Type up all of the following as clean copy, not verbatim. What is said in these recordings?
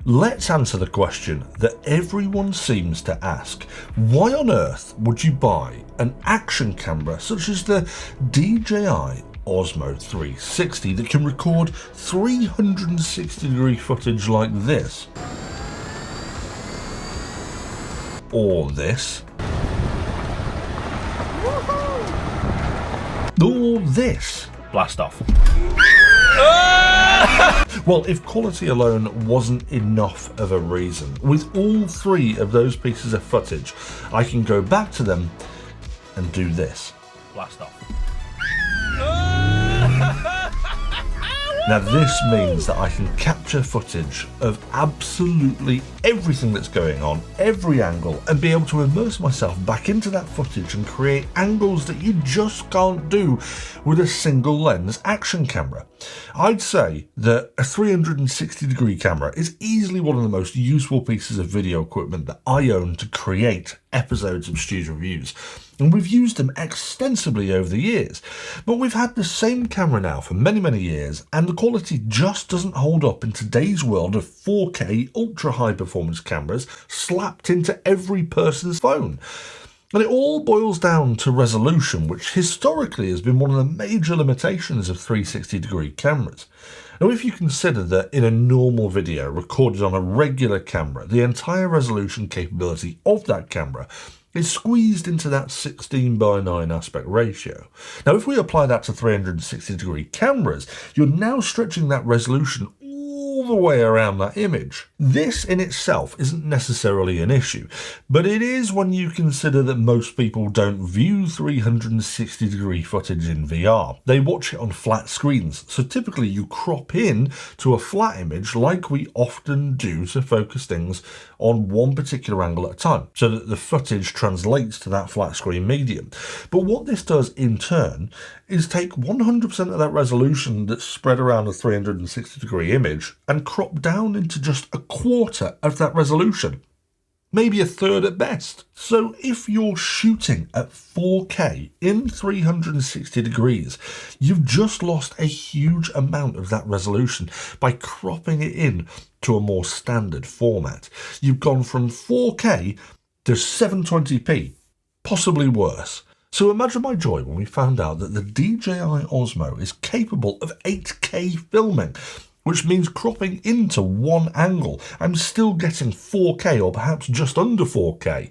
Let's answer the question that everyone seems to ask. Why on earth would you buy an action camera such as the DJI Osmo 360 that can record 360-degree footage like this? Or this? Or this? Blast off. Well, if quality alone wasn't enough of a reason, with all three of those pieces of footage, I can go back to them and do this. Blast off. Now this means that I can capture footage of absolutely everything that's going on, every angle, and be able to immerse myself back into that footage and create angles that you just can't do with a single lens action camera. I'd say that a 360-degree camera is easily one of the most useful pieces of video equipment that I own to create episodes of STU'S Reviews, and we've used them extensively over the years. But we've had the same camera now for many years, and the quality just doesn't hold up in today's world of 4K ultra-high performance cameras slapped into every person's phone. And it all boils down to resolution, which historically has been one of the major limitations of 360-degree cameras. Now, if you consider that in a normal video recorded on a regular camera, the entire resolution capability of that camera is squeezed into that 16:9 aspect ratio. Now, if we apply that to 360-degree cameras, you're now stretching that resolution all the way around that image. This in itself isn't necessarily an issue, but it is when you consider that most people don't view 360-degree footage in VR. They watch it on flat screens, so typically you crop in to a flat image like we often do to focus things on one particular angle at a time, so that the footage translates to that flat screen medium. But what this does in turn is take 100% of that resolution that's spread around a 360-degree image and crop down into just a quarter of that resolution. Maybe a third at best. So if you're shooting at 4K in 360 degrees, you've just lost a huge amount of that resolution by cropping it in to a more standard format. You've gone from 4K to 720p, possibly worse. So imagine my joy when we found out that the DJI Osmo is capable of 8K filming, which means cropping into one angle, I'm still getting 4K or perhaps just under 4K,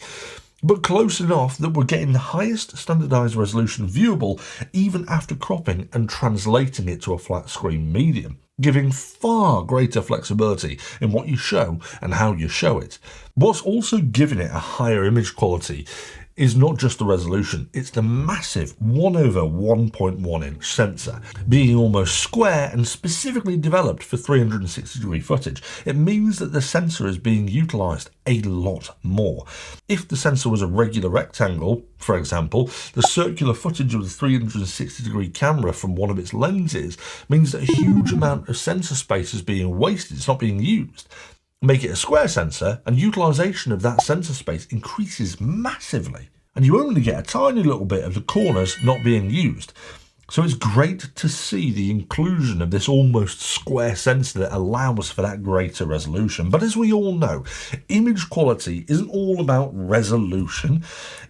but close enough that we're getting the highest standardized resolution viewable even after cropping and translating it to a flat screen medium, giving far greater flexibility in what you show and how you show it. What's also giving it a higher image quality is not just the resolution, it's the massive 1/1.1 inch sensor. Being almost square and specifically developed for 360-degree footage, it means that the sensor is being utilised a lot more. If the sensor was a regular rectangle, for example, the circular footage of the 360-degree camera from one of its lenses means that a huge amount of sensor space is being wasted, it's not being used. Make it a square sensor and utilisation of that sensor space increases massively, and you only get a tiny little bit of the corners not being used. So it's great to see the inclusion of this almost square sensor that allows for that greater resolution. But as we all know, image quality isn't all about resolution.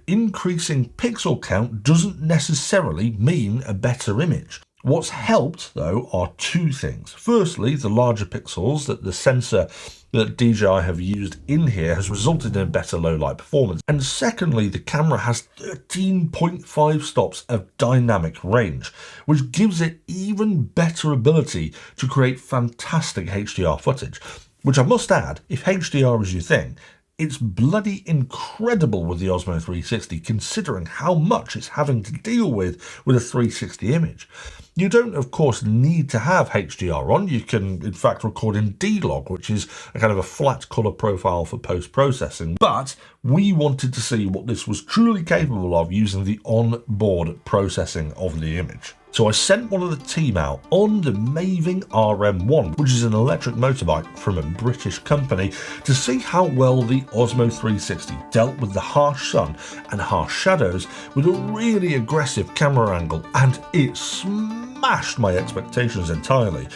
Increasing pixel count doesn't necessarily mean a better image. What's helped, though, are two things. Firstly, the larger pixels that the sensor that DJI have used in here has resulted in a better low light performance. And secondly, the camera has 13.5 stops of dynamic range, which gives it even better ability to create fantastic HDR footage. Which I must add, if HDR is your thing, it's bloody incredible with the Osmo 360 considering how much it's having to deal with a 360 image. You don't, of course, need to have HDR on. You can, in fact, record in D-Log, which is a kind of a flat colour profile for post-processing. But we wanted to see what this was truly capable of using the on-board processing of the image. So I sent one of the team out on the Mavic RM1, which is an electric motorbike from a British company, to see how well the Osmo 360 dealt with the harsh sun and harsh shadows with a really aggressive camera angle, and it smashed my expectations entirely.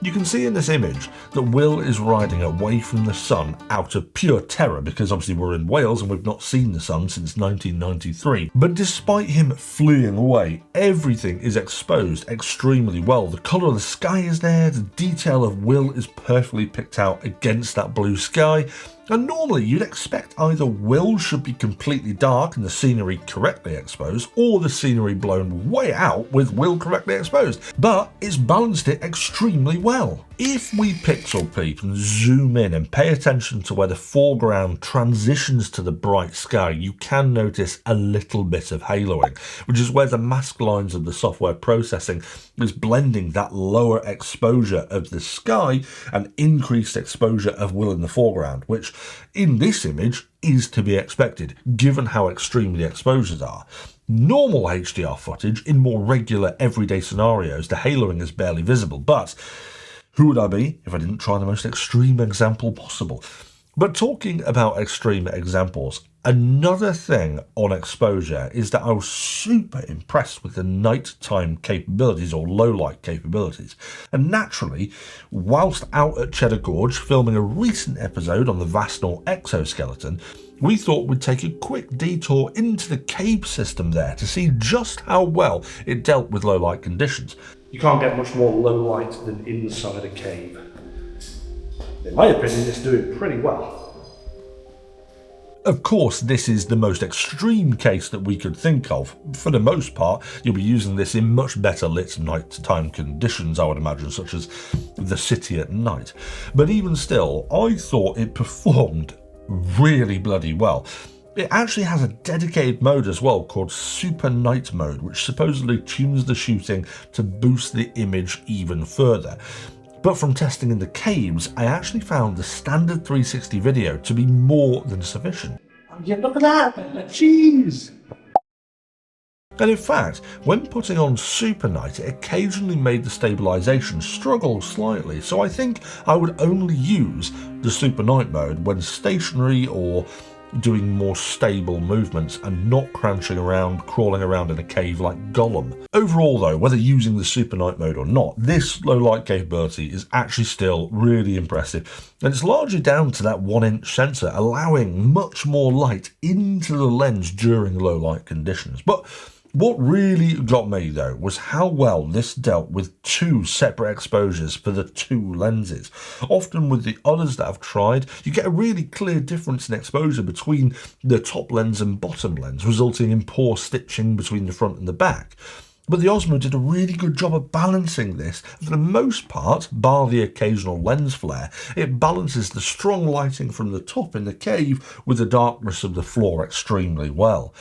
You can see in this image that Will is riding away from the sun out of pure terror, because obviously we're in Wales and we've not seen the sun since 1993. But despite him fleeing away, everything is exposed extremely well. The colour of the sky is there, the detail of Will is perfectly picked out against that blue sky. And normally you'd expect either Will should be completely dark and the scenery correctly exposed, or the scenery blown way out with Will correctly exposed. But it's balanced it extremely well. If we pixel peep and zoom in and pay attention to where the foreground transitions to the bright sky, you can notice a little bit of haloing, which is where the mask lines of the software processing is blending that lower exposure of the sky and increased exposure of Will in the foreground, which in this image is to be expected, given how extreme the exposures are. Normal HDR footage, in more regular everyday scenarios, the haloing is barely visible, but who would I be if I didn't try the most extreme example possible? But talking about extreme examples, another thing on exposure is that I was super impressed with the nighttime capabilities, or low light capabilities. And naturally, whilst out at Cheddar Gorge filming a recent episode on the Vastnor exoskeleton, we thought we'd take a quick detour into the cave system there to see just how well it dealt with low light conditions. You can't get much more low light than inside a cave. In my opinion, it's doing pretty well. Of course, this is the most extreme case that we could think of. For the most part, you'll be using this in much better lit nighttime conditions, I would imagine, such as the city at night. But even still, I thought it performed really bloody well. It actually has a dedicated mode as well called Super Night Mode, which supposedly tunes the shooting to boost the image even further. But from testing in the caves, I actually found the standard 360 video to be more than sufficient. Oh yeah, look at that! Jeez! And in fact, when putting on Super Night, it occasionally made the stabilisation struggle slightly, so I think I would only use the Super Night mode when stationary or doing more stable movements and not crouching around, crawling around in a cave like Gollum. Overall though, whether using the Super Night mode or not, this low light capability is actually still really impressive, and it's largely down to that 1-inch sensor allowing much more light into the lens during low light conditions. But what really got me though was how well this dealt with two separate exposures for the two lenses. Often with the others that I've tried, you get a really clear difference in exposure between the top lens and bottom lens, resulting in poor stitching between the front and the back. But the Osmo did a really good job of balancing this. For the most part, bar the occasional lens flare, it balances the strong lighting from the top in the cave with the darkness of the floor extremely well.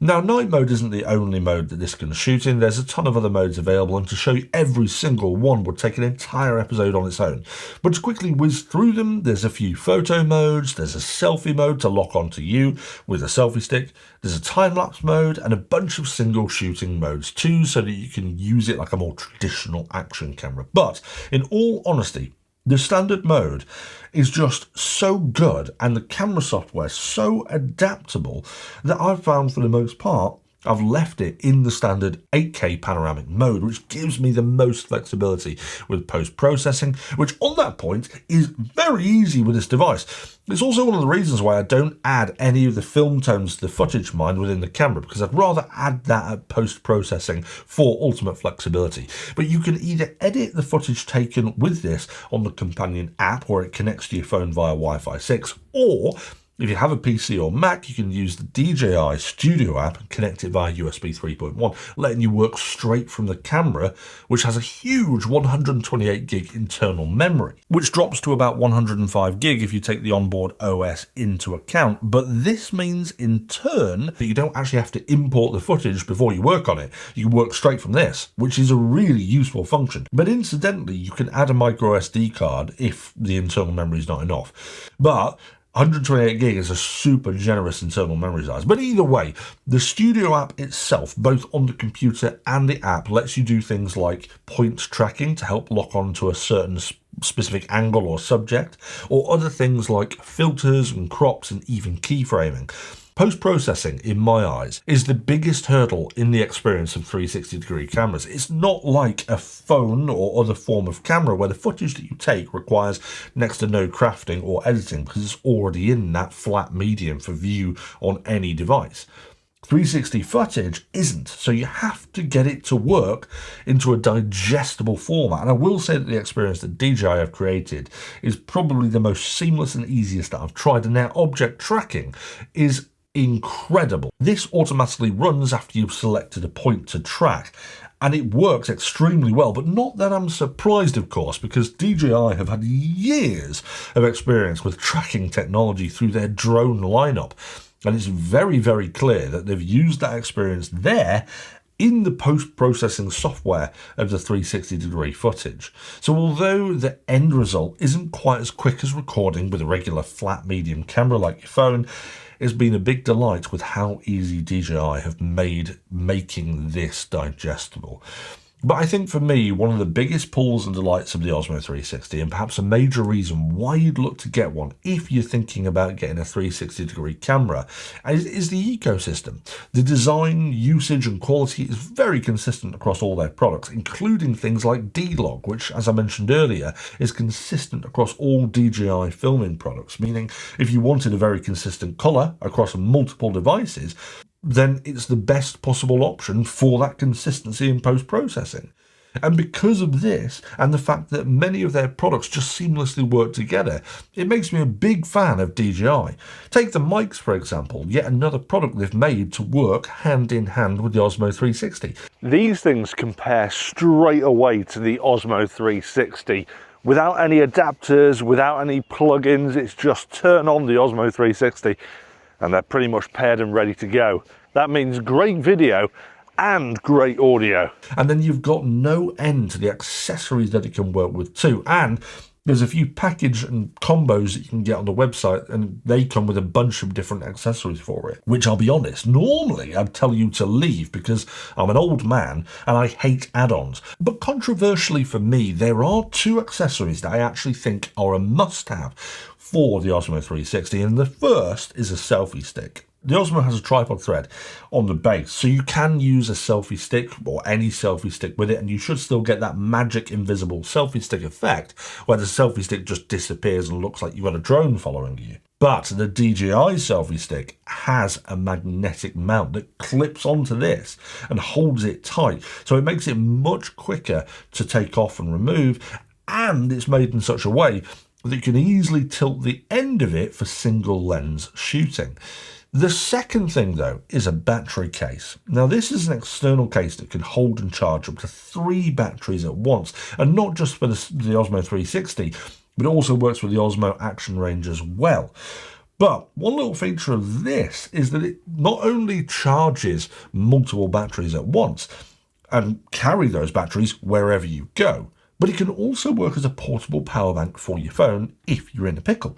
Now, night mode isn't the only mode that this can shoot in. There's a ton of other modes available, and to show you every single one would take an entire episode on its own. But to quickly whiz through them, there's a few photo modes, there's a selfie mode to lock onto you with a selfie stick, there's a time-lapse mode, and a bunch of single shooting modes too, so that you can use it like a more traditional action camera. But in all honesty, the standard mode is just so good and the camera software so adaptable that I've found for the most part I've left it in the standard 8K panoramic mode, which gives me the most flexibility with post-processing, which on that point is very easy with this device. It's also one of the reasons why I don't add any of the film tones to the footage mine within the camera, because I'd rather add that at post-processing for ultimate flexibility. But you can either edit the footage taken with this on the companion app, where it connects to your phone via Wi-Fi 6, or if you have a PC or Mac, you can use the DJI Studio app and connect it via USB 3.1, letting you work straight from the camera, which has a huge 128 gig internal memory, which drops to about 105 gig if you take the onboard OS into account. But this means in turn that you don't actually have to import the footage before you work on it. You work straight from this, which is a really useful function. But incidentally, you can add a micro SD card if the internal memory is not enough. But 128 gig is a super generous internal memory size. But either way, the Studio app itself, both on the computer and the app, lets you do things like point tracking to help lock on to a certain specific angle or subject, or other things like filters and crops and even keyframing. Post-processing, in my eyes, is the biggest hurdle in the experience of 360-degree cameras. It's not like a phone or other form of camera where the footage that you take requires next to no crafting or editing because it's already in that flat medium for view on any device. 360 footage isn't, so you have to get it to work into a digestible format. And I will say that the experience that DJI have created is probably the most seamless and easiest that I've tried, and their object tracking is incredible. This automatically runs after you've selected a point to track, and it works extremely well, but not that I'm surprised, of course, because DJI have had years of experience with tracking technology through their drone lineup. And it's very, very clear that they've used that experience there in the post-processing software of the 360-degree footage. So although the end result isn't quite as quick as recording with a regular flat medium camera like your phone, it's been a big delight with how easy DJI have made making this digestible. But I think for me, one of the biggest pulls and delights of the Osmo 360, and perhaps a major reason why you'd look to get one if you're thinking about getting a 360-degree camera, is the ecosystem. The design, usage and quality is very consistent across all their products, including things like D-Log, which, as I mentioned earlier, is consistent across all DJI filming products, meaning if you wanted a very consistent colour across multiple devices, then it's the best possible option for that consistency in post-processing. And because of this, and the fact that many of their products just seamlessly work together, it makes me a big fan of DJI. Take the mics, for example, yet another product they've made to work hand in hand with the Osmo 360. These things compare straight away to the Osmo 360. Without any adapters, without any plugins, it's just turn on the Osmo 360 and they're pretty much paired and ready to go. That means great video and great audio. And then you've got no end to the accessories that it can work with too. And there's a few package and combos that you can get on the website, and they come with a bunch of different accessories for it, which I'll be honest, normally I'd tell you to leave because I'm an old man and I hate add-ons. But controversially for me, there are two accessories that I actually think are a must-have for the Osmo 360, and the first is a selfie stick. The Osmo has a tripod thread on the base, so you can use a selfie stick or any selfie stick with it, and you should still get that magic invisible selfie stick effect where the selfie stick just disappears and looks like you've got a drone following you. But the DJI selfie stick has a magnetic mount that clips onto this and holds it tight, so it makes it much quicker to take off and remove, and it's made in such a way that you can easily tilt the end of it for single lens shooting. The second thing, though, is a battery case. Now, this is an external case that can hold and charge up to 3 batteries at once, and not just for the Osmo 360, but it also works with the Osmo Action Range as well. But one little feature of this is that it not only charges multiple batteries at once and carry those batteries wherever you go, but it can also work as a portable power bank for your phone if you're in a pickle.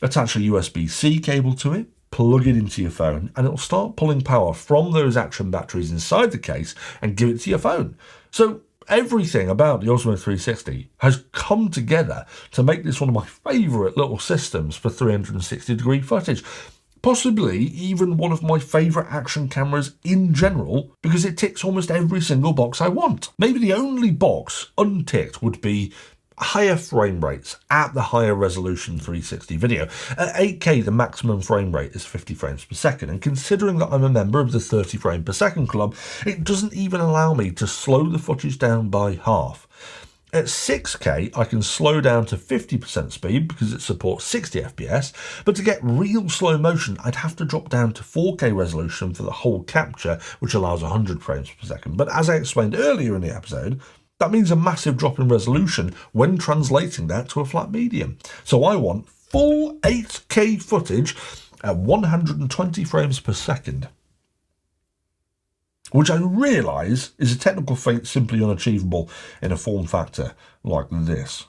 Attach a USB-C cable to it, plug it into your phone, and it'll start pulling power from those action batteries inside the case and give it to your phone. So everything about the Osmo 360 has come together to make this one of my favourite little systems for 360-degree footage. Possibly even one of my favourite action cameras in general, because it ticks almost every single box I want. Maybe the only box unticked would be higher frame rates at the higher resolution 360 video. At 8K, the maximum frame rate is 50 frames per second, and considering that I'm a member of the 30 frame per second club, it doesn't even allow me to slow the footage down by half. At 6K, I can slow down to 50% speed because it supports 60 FPS, but to get real slow motion, I'd have to drop down to 4K resolution for the whole capture, which allows 100 frames per second. But as I explained earlier in the episode, that means a massive drop in resolution when translating that to a flat medium. So I want full 8K footage at 120 frames per second, which I realise is a technical feat simply unachievable in a form factor like this,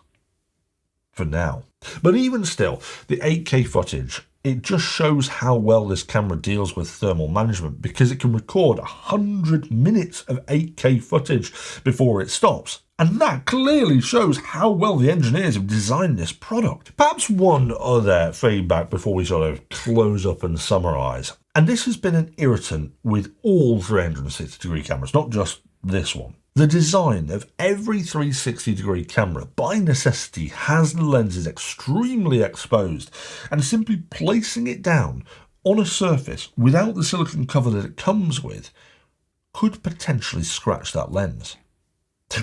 for now. But even still, the 8K footage, it just shows how well this camera deals with thermal management, because it can record 100 minutes of 8K footage before it stops. And that clearly shows how well the engineers have designed this product. Perhaps one other feedback before we sort of close up and summarise. And this has been an irritant with all 360-degree cameras, not just this one. The design of every 360-degree camera, by necessity, has the lenses extremely exposed, and simply placing it down on a surface without the silicone cover that it comes with could potentially scratch that lens.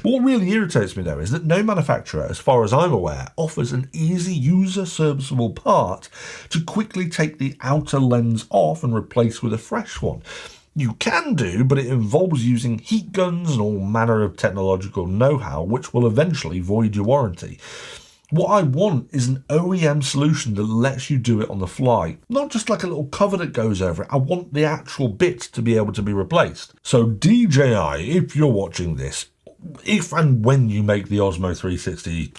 What really irritates me though is that no manufacturer, as far as I'm aware, offers an easy user serviceable part to quickly take the outer lens off and replace with a fresh one. You can do, but it involves using heat guns and all manner of technological know-how which will eventually void your warranty. What I want is an OEM solution that lets you do it on the fly, not just like a little cover that goes over it. I want the actual bit to be able to be replaced. So DJI, if you're watching this, if and when you make the Osmo 360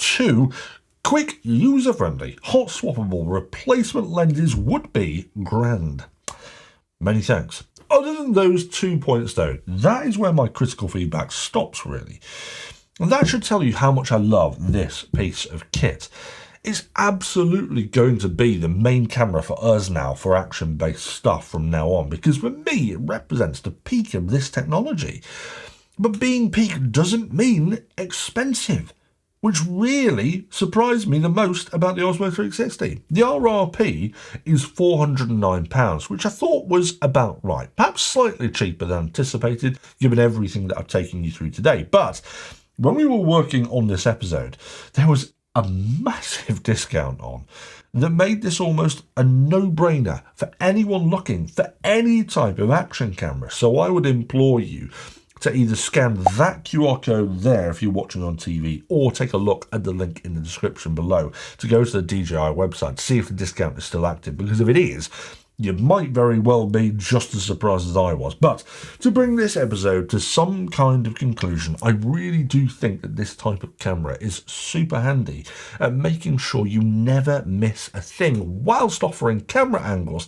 quick, user-friendly, hot swappable replacement lenses would be grand. Many thanks. Other than those 2 points though, that is where my critical feedback stops really. And that should tell you how much I love this piece of kit. It's absolutely going to be the main camera for us now for action-based stuff from now on, because for me it represents the peak of this technology. But being peak doesn't mean expensive, which really surprised me the most about the Osmo 360. The RRP is £409, which I thought was about right. Perhaps slightly cheaper than anticipated, given everything that I've taken you through today. But when we were working on this episode, there was a massive discount on that made this almost a no-brainer for anyone looking for any type of action camera. So I would implore you to either scan that QR code there if you're watching on TV, or take a look at the link in the description below to go to the DJI website to see if the discount is still active, because if it is, you might very well be just as surprised as I was. But to bring this episode to some kind of conclusion, I really do think that this type of camera is super handy at making sure you never miss a thing, whilst offering camera angles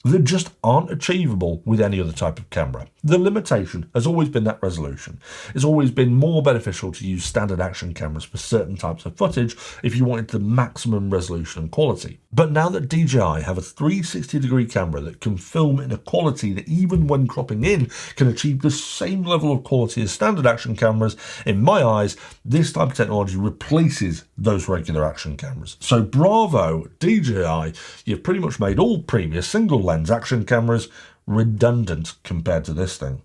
that just aren't achievable with any other type of camera. The limitation has always been that resolution. It's always been more beneficial to use standard action cameras for certain types of footage if you wanted the maximum resolution and quality. But now that DJI have a 360-degree camera that can film in a quality that even when cropping in can achieve the same level of quality as standard action cameras, in my eyes, this type of technology replaces those regular action cameras. So bravo, DJI, you've pretty much made all previous single lens action cameras redundant compared to this thing.